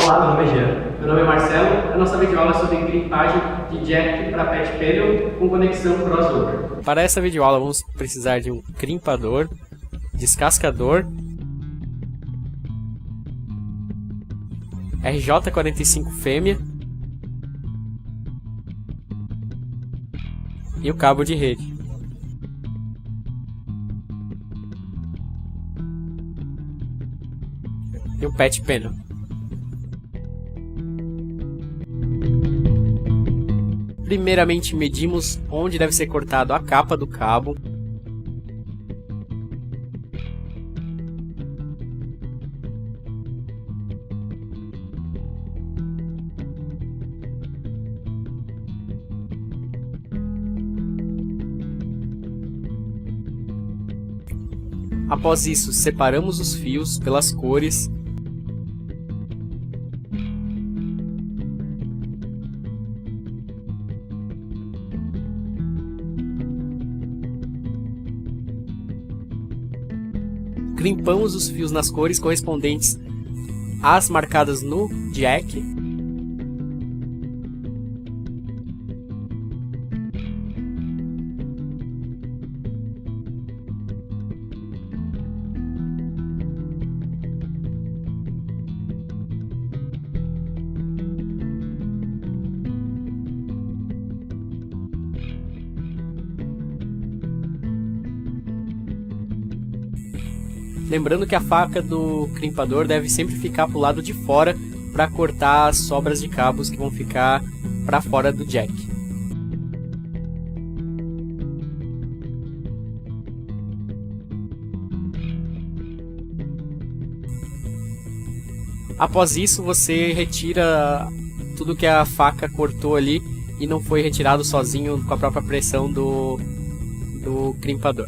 Olá, meu nome é Jean. Meu nome é Marcelo. A nossa videoaula é sobre crimpagem de jack para patch panel com conexão crossover. Para essa videoaula vamos precisar de um crimpador, descascador, RJ45 fêmea e o cabo de rede. E o patch panel. Primeiramente medimos onde deve ser cortado a capa do cabo. Após isso, separamos os fios pelas cores. Crimpamos os fios nas cores correspondentes às marcadas no jack. Lembrando que a faca do crimpador deve sempre ficar para o lado de fora para cortar as sobras de cabos que vão ficar para fora do jack. Após isso, você retira tudo que a faca cortou ali e não foi retirado sozinho com a própria pressão do crimpador.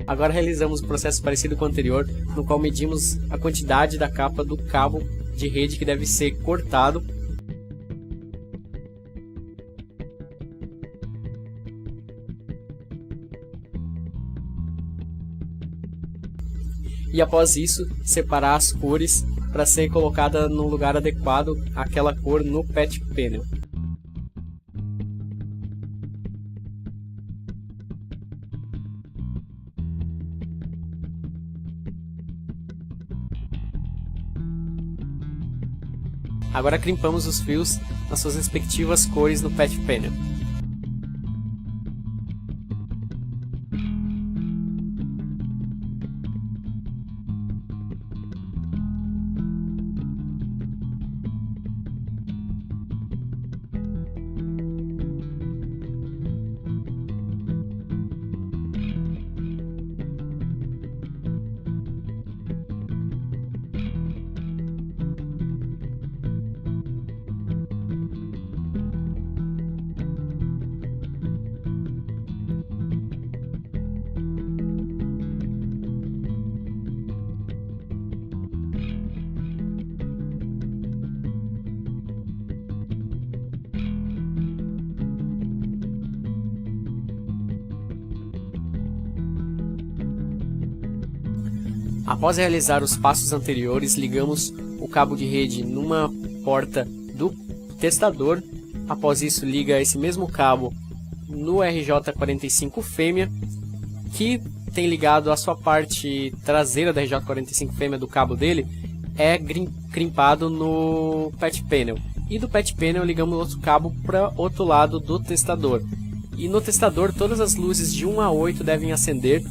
Agora realizamos um processo parecido com o anterior, no qual medimos a quantidade da capa do cabo de rede que deve ser cortado. E após isso, separar as cores para ser colocada no lugar adequado aquela cor no patch panel. Agora crimpamos os fios nas suas respectivas cores no patch panel. Após realizar os passos anteriores, ligamos o cabo de rede numa porta do testador. Após isso, liga esse mesmo cabo no RJ45 fêmea, que tem ligado a sua parte traseira da RJ45 fêmea do cabo dele, é crimpado no patch panel. E do patch panel ligamos outro cabo para outro lado do testador. E no testador todas as luzes de 1 a 8 devem acender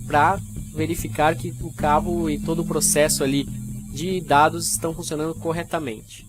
para verificar que o cabo e todo o processo ali de dados estão funcionando corretamente.